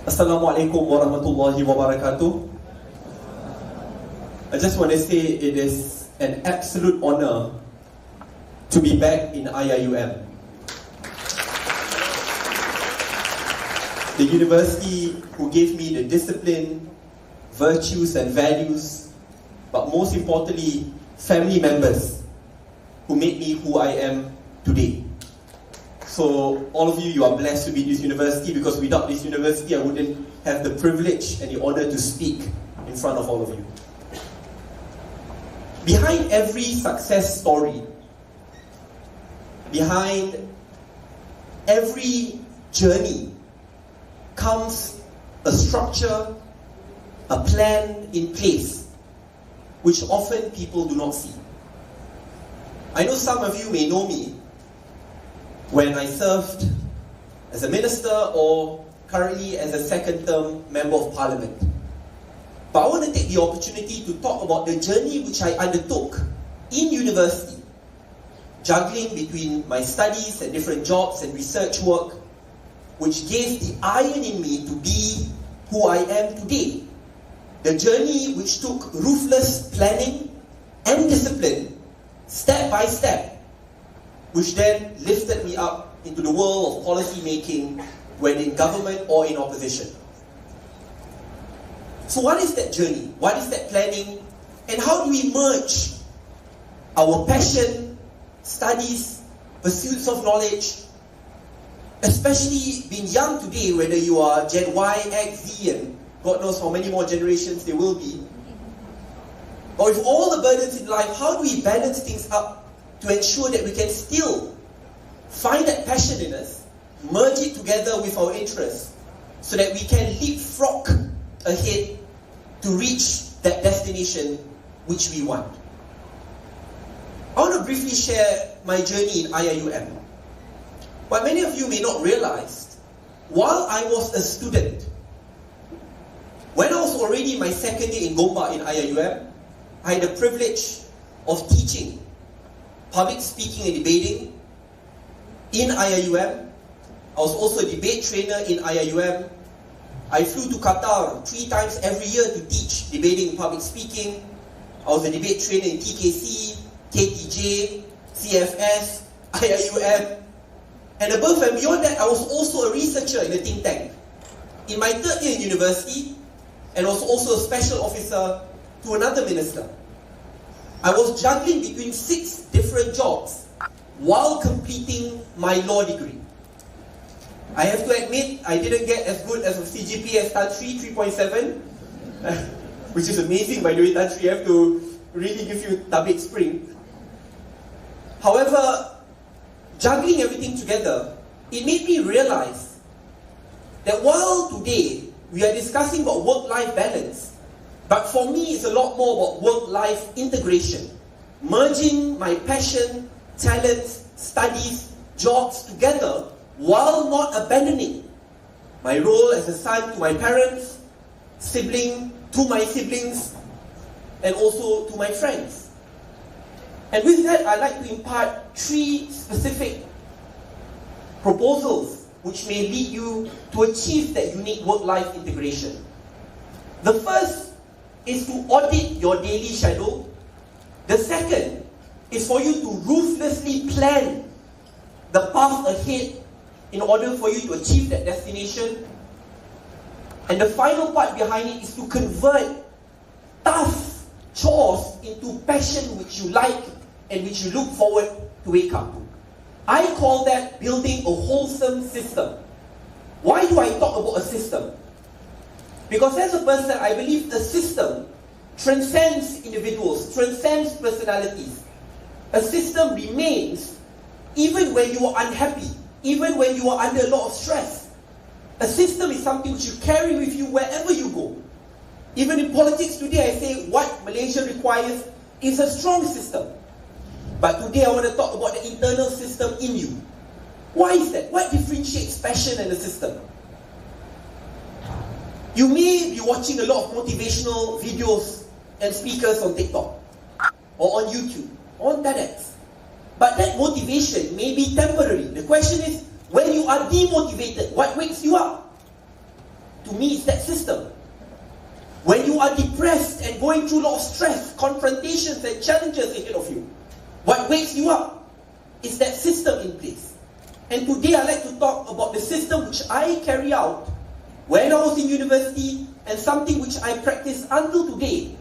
Assalamualaikum warahmatullahi wabarakatuh. I just want to say it is an absolute honor to be back in TEDxIIUM. The university who gave me the discipline, virtues and values, but most importantly, family members who made me who I am today. So all of you, you are blessed to be in this university, because without this university, I wouldn't have the privilege and the honor to speak in front of all of you. Behind every success story, behind every journey, comes a structure, a plan in place, which often people do not see. I know some of you may know me when I served as a minister or currently as a second-term member of parliament. But I want to take the opportunity to talk about the journey which I undertook in university, juggling between my studies and different jobs and research work, which gave the iron in me to be who I am today. The journey which took ruthless planning and discipline, step by step, which then lifted me up into the world of policy making, whether in government or in opposition. So what is that journey? What is that planning? And how do we merge our passion, studies, pursuits of knowledge, especially being young today, whether you are Gen Y, X, Z, and God knows how many more generations there will be. But with all the burdens in life, how do we balance things up to ensure that we can still find that passion in us, merge it together with our interests, so that we can leapfrog ahead to reach that destination which we want. I want to briefly share my journey in TEDxIIUM. What many of you may not realize, while I was a student, when I was already in my second year in Gopa in TEDxIIUM, I had the privilege of teaching public speaking and debating in TEDxIIUM. I was also a debate trainer in TEDxIIUM. I flew to Qatar 3 times every year to teach debating and public speaking. I was a debate trainer in TKC, KTJ, CFS, TEDxIIUM. And above and beyond that, I was also a researcher in a think tank. In my 3rd year in university, and I was also a special officer to another minister. I was juggling between 6 different jobs while completing my law degree. I have to admit, I didn't get as good as a CGPA as Tan Sri, 3.7, which is amazing, by the way. Tan Sri, I have to really give you tabik spring. However, juggling everything together, it made me realize that while today we are discussing about work-life balance, but for me it's a lot more about work-life integration, merging my passion, talents, studies, jobs together while not abandoning my role as a son to my parents, sibling to my siblings, and also to my friends. And with that, I'd like to impart 3 specific proposals which may lead you to achieve that unique work-life integration. The first is to audit your daily schedule. The second is for you to ruthlessly plan the path ahead in order for you to achieve that destination. And the final part behind it is to convert tough chores into passion which you like and which you look forward to wake up to. I call that building a wholesome system. Why do I talk about a system? Because as a person, I believe the system transcends individuals, transcends personalities. A system remains even when you are unhappy, even when you are under a lot of stress. A system is something which you carry with you wherever you go. Even in politics today, I say what Malaysia requires is a strong system. But today I want to talk about the internal system in you. Why is that? What differentiates passion and a system? You may be watching a lot of motivational videos and speakers on TikTok, or on YouTube, or on TEDx. But that motivation may be temporary. The question is, when you are demotivated, what wakes you up? to me, is that system. When you are depressed and going through a lot of stress, confrontations and challenges ahead of you, what wakes you up is that system in place. And today I'd like to talk about the system which I carry out when I was in university and something which I practice until today,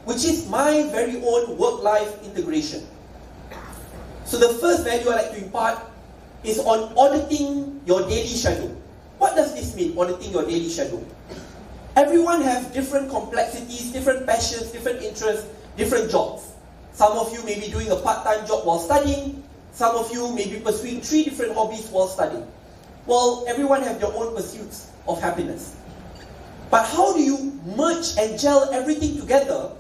which is my very own work-life integration. So the first value I'd like to impart is on auditing your daily schedule. What does this mean, auditing your daily schedule? Everyone has different complexities, different passions, different interests, different jobs. Some of you may be doing a part-time job while studying. Some of you may be pursuing 3 different hobbies while studying. Well, everyone has their own pursuits of happiness. But how do you merge and gel everything together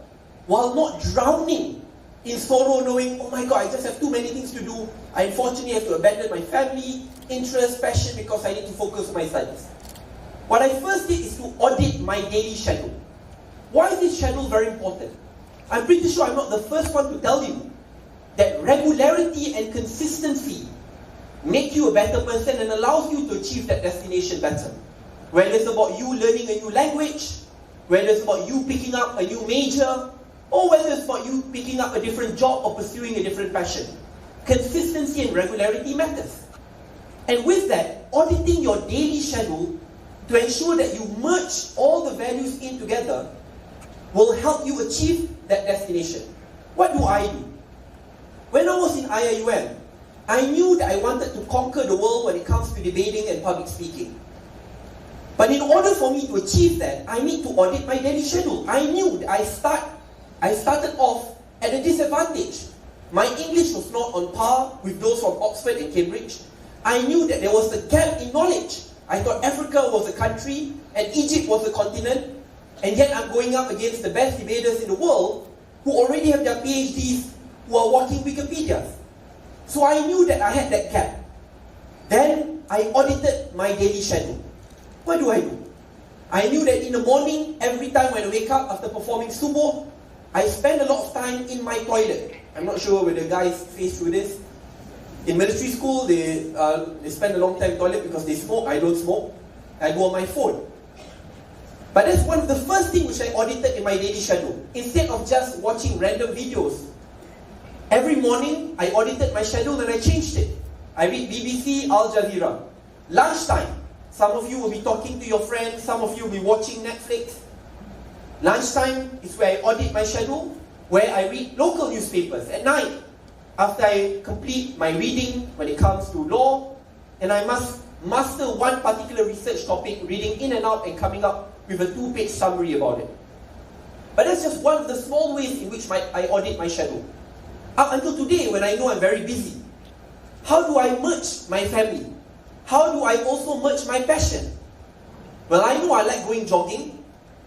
while not drowning in sorrow, knowing, oh my God, I just have too many things to do. I unfortunately have to abandon my family, interest, passion, because I need to focus on my studies. What I first did is to audit my daily schedule. Why is this schedule very important? I'm pretty sure I'm not the first one to tell you that regularity and consistency make you a better person and allows you to achieve that destination better. Whether it's about you learning a new language, whether it's about you picking up a new major, or whether it's about you picking up a different job or pursuing a different passion. Consistency and regularity matters. And with that, auditing your daily schedule to ensure that you merge all the values in together will help you achieve that destination. What do I do? When I was in TEDxIIUM, I knew that I wanted to conquer the world when it comes to debating and public speaking. But in order for me to achieve that, I need to audit my daily schedule. I knew that I started off at a disadvantage. My English was not on par with those from Oxford and Cambridge. I knew that there was a gap in knowledge. I thought Africa was a country and Egypt was a continent, and yet I'm going up against the best debaters in the world who already have their PhDs, who are walking Wikipedias. So I knew that I had that gap. Then I audited my daily schedule. What do? I knew that in the morning, every time when I wake up after performing subuh, I spend a lot of time in my toilet. I'm not sure whether guys face through this. In military school, they spend a long time in the toilet because they smoke. I don't smoke. I go on my phone. But that's one of the first things which I audited in my daily schedule. Instead of just watching random videos, every morning I audited my schedule and I changed it. I read BBC, Al Jazeera. Lunchtime, some of you will be talking to your friends, some of you will be watching Netflix. Lunchtime is where I audit my schedule, where I read local newspapers. At night, after I complete my reading when it comes to law, and I must master one particular research topic, reading in and out and coming up with a 2-page summary about it. But that's just one of the small ways in which I audit my schedule. Up until today, when I know I'm very busy, how do I merge my family? How do I also merge my passion? Well, I know I like going jogging.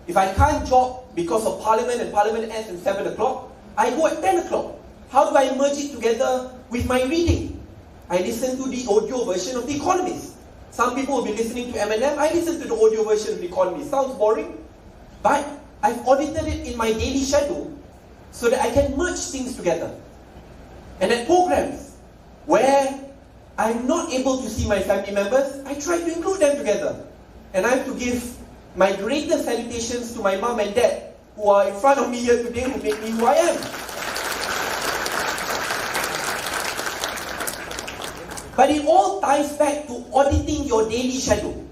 If I can't jog because of Parliament and Parliament ends at 7 o'clock, I go at 10 o'clock. How do I merge it together with my reading? I listen to the audio version of The Economist. Some people will be listening to Eminem. I listen to the audio version of The Economist. Sounds boring, but I've audited it in my daily schedule so that I can merge things together. And at programs where I'm not able to see my family members, I try to include them together. And I have to give my greatest salutations to my mom and dad who are in front of me here today, who make me who I am. But it all ties back to auditing your daily schedule.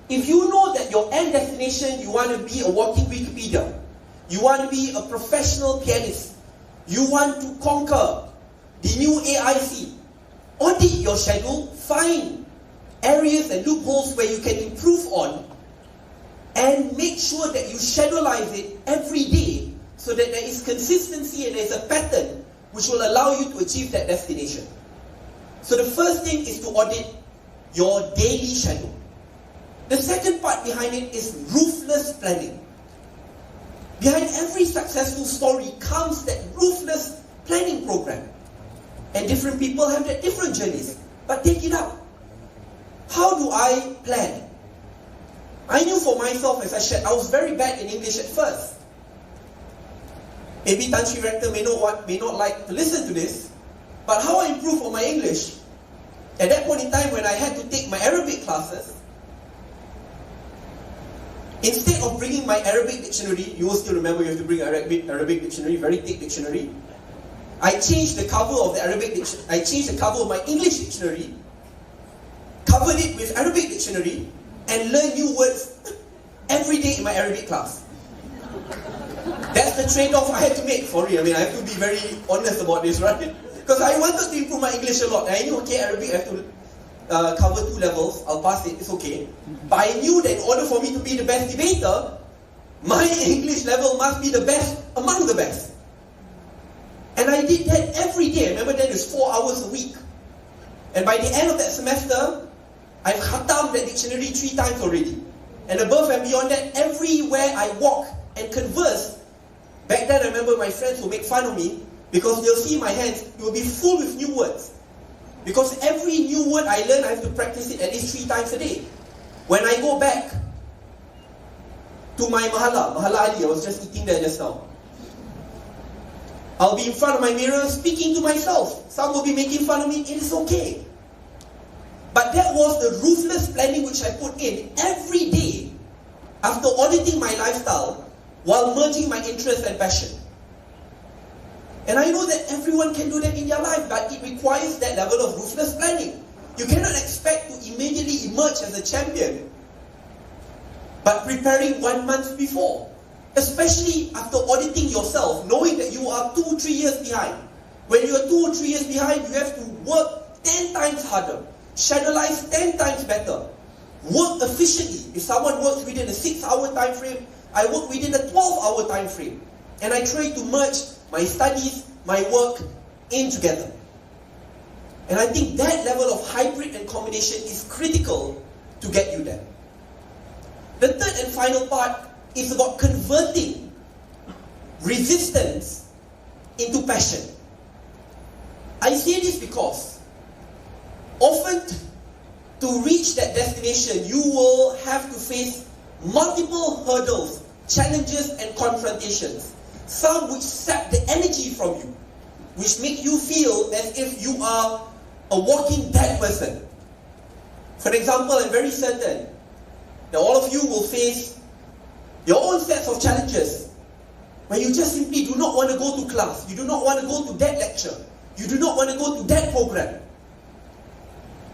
If you know that your end destination, you want to be a walking Wikipedia, you want to be a professional pianist, you want to conquer the new AIC, audit your schedule, find areas and loopholes where you can improve on, and make sure that you scheduleize it every day so that there is consistency and there is a pattern which will allow you to achieve that destination. So the first thing is to audit your daily schedule. The second part behind it is ruthless planning. Behind every successful story comes that ruthless planning program. And different people have their different journeys. But take it up. How do I plan? I knew for myself, as I shared, I was very bad in English at first. Maybe Tan Sri Rector may not like to listen to this, but how I improved on my English, at that point in time when I had to take my Arabic classes, Instead of bringing my Arabic dictionary, you will still remember you have to bring Arabic dictionary, very thick dictionary. I changed the cover of the Arabic dictionary. I changed the cover of my English dictionary, covered it with Arabic dictionary, and learned new words every day in my Arabic class. That's the trade-off I had to make. Sorry, I mean, I have to be very honest about this, right? Because I wanted to improve my English a lot. I knew, okay, Arabic, I have to cover 2 levels. I'll pass it, it's okay. But I knew that in order for me to be the best debater, my English level must be the best among the best. And I did that every day. I remember then it was 4 hours a week. And by the end of that semester, I've khatam that dictionary 3 times already. And above and beyond that, everywhere I walk and converse, back then I remember my friends would make fun of me because they'll see my hands, it will be full with new words. Because every new word I learn, I have to practice it at least 3 times a day. When I go back to my Mahala Ali, I was just eating there just now. I'll be in front of my mirror speaking to myself. Some will be making fun of me, it is okay. But that was the ruthless planning which I put in every day after auditing my lifestyle while merging my interest and passion. And I know that everyone can do that in their life, but it requires that level of ruthless planning. You cannot expect to immediately emerge as a champion, but preparing 1 month before. Especially after auditing yourself, knowing that you are 2-3 years behind. When you are 2 or 3 years behind, you have to work 10 times harder, channelize 10 times better, work efficiently. If someone works within a 6-hour time frame, I work within a 12-hour time frame. And I try to merge my studies, my work in together. And I think that level of hybrid and combination is critical to get you there. The third and final part is about converting resistance into passion. I say this because often to reach that destination, you will have to face multiple hurdles, challenges and confrontations. Some which sap the energy from you, which make you feel as if you are a walking dead person. For example, I'm very certain that all of you will face your own sets of challenges when you just simply do not want to go to class, you do not want to go to that lecture, you do not want to go to that program.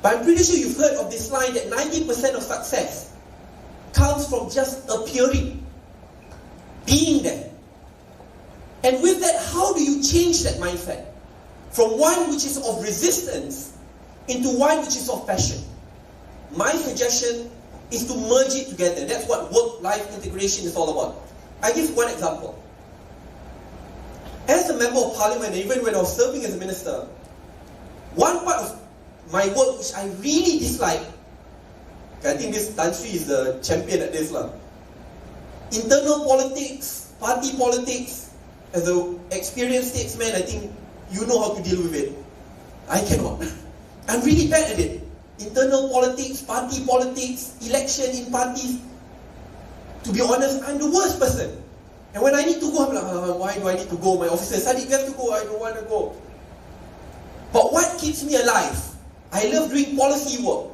But I'm pretty sure you've heard of this line that 90% of success comes from just appearing, being there. And with that, how do you change that mindset? From one which is of resistance into one which is of passion. My suggestion is to merge it together. That's what work-life integration is all about. I give one example. As a member of parliament, even when I was serving as a minister, one part of my work which I really dislike, I think this Tan Sri is the champion at this, internal politics, party politics. As an experienced statesman, I think you know how to deal with it. I cannot. I'm really bad at it. Internal politics, party politics, election in parties. To be honest, I'm the worst person. And when I need to go, I'm like, why do I need to go? My officer said, Saddiq, you have to go. I don't want to go. But what keeps me alive? I love doing policy work.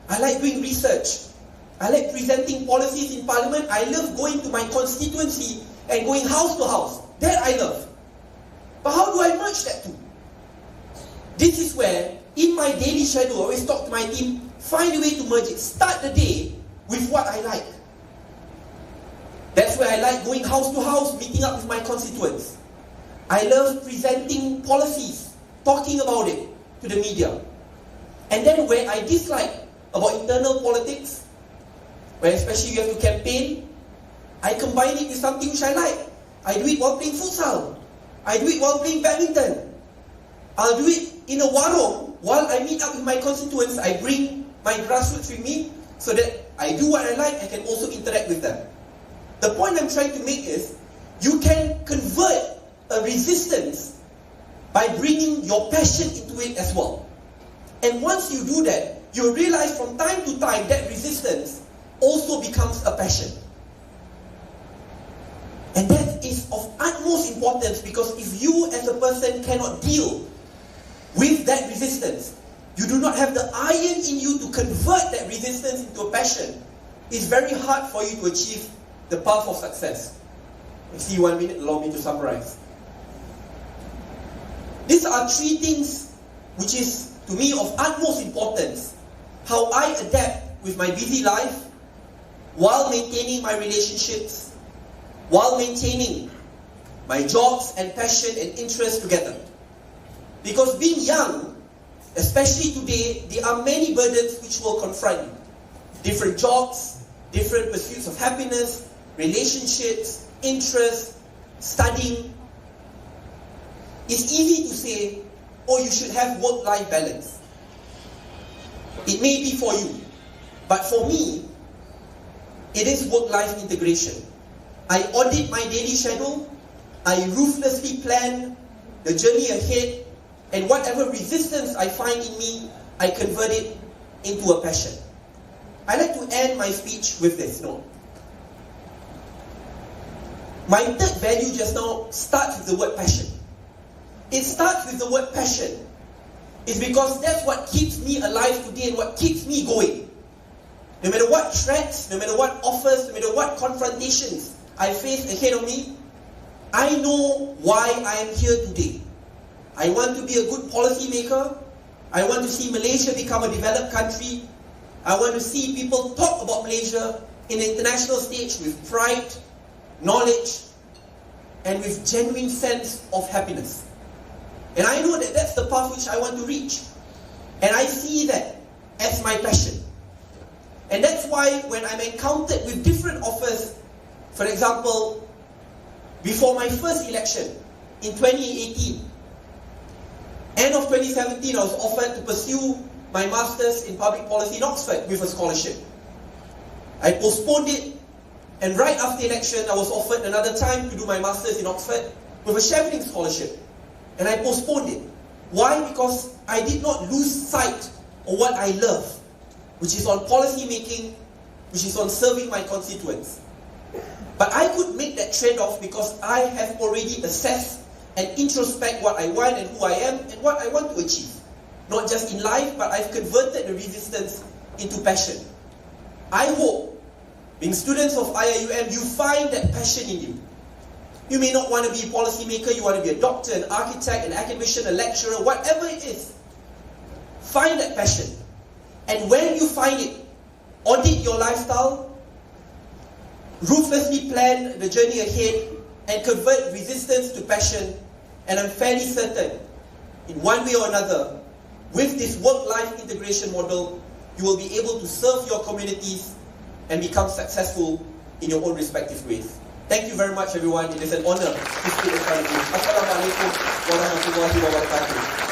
I like doing research. I like presenting policies in parliament. I love going to my constituency and going house to house. That I love. But how do I merge that two? This is where, in my daily schedule, I always talk to my team, find a way to merge it. Start the day with what I like. That's where I like going house to house, meeting up with my constituents. I love presenting policies, talking about it to the media. And then where I dislike about internal politics, where especially you have to campaign, I combine it with something which I like. I do it while playing futsal. I do it while playing badminton. I'll do it in a warung while I meet up with my constituents. I bring my grassroots with me so that I do what I like. I can also interact with them. The point I'm trying to make is you can convert a resistance by bringing your passion into it as well. And once you do that, you'll realize from time to time that resistance also becomes a passion. And that is of utmost importance, because if you as a person cannot deal with that resistance, you do not have the iron in you to convert that resistance into a passion, it's very hard for you to achieve the path of success. I see 1 minute, allow me to summarize. These are 3 things which is, to me, of utmost importance. How I adapt with my busy life, while maintaining my relationships, while maintaining my jobs and passion and interest together. Because being young, especially today, there are many burdens which will confront you. Different jobs, different pursuits of happiness, relationships, interests, studying. It's easy to say, oh, you should have work-life balance. It may be for you, but for me, it is work-life integration. I audit my daily schedule, I ruthlessly plan the journey ahead, and whatever resistance I find in me, I convert it into a passion. I like to end my speech with this note. My third value just now starts with the word passion. It starts with the word passion. It's because that's what keeps me alive today and what keeps me going. No matter what threats, no matter what offers, no matter what confrontations I face ahead of me, I know why I am here today. I want to be a good policy maker. I want to see Malaysia become a developed country. I want to see people talk about Malaysia in the international stage with pride, knowledge, and with genuine sense of happiness. And I know that that's the path which I want to reach. And I see that as my passion. And that's why when I'm encountered with different offers, for example, before my first election in 2018, end of 2017, I was offered to pursue my Masters in Public Policy in Oxford with a scholarship. I postponed it, and right after the election, I was offered another time to do my Masters in Oxford with a Chevening scholarship. And I postponed it. Why? Because I did not lose sight of what I love, which is on policy making, which is on serving my constituents. But I could make that trade-off because I have already assessed and introspect what I want and who I am and what I want to achieve. Not just in life, but I've converted the resistance into passion. I hope, being students of TEDxIIUM, you find that passion in you. You may not want to be a policymaker, you want to be a doctor, an architect, an academician, a lecturer, whatever it is. Find that passion. And when you find it, audit your lifestyle, ruthlessly plan the journey ahead, and convert resistance to passion. And I'm fairly certain, in one way or another, with this work-life integration model, you will be able to serve your communities and become successful in your own respective ways. Thank you very much, everyone. It is an honor to speak in front of you. Assalamualaikum warahmatullahi wabarakatuh.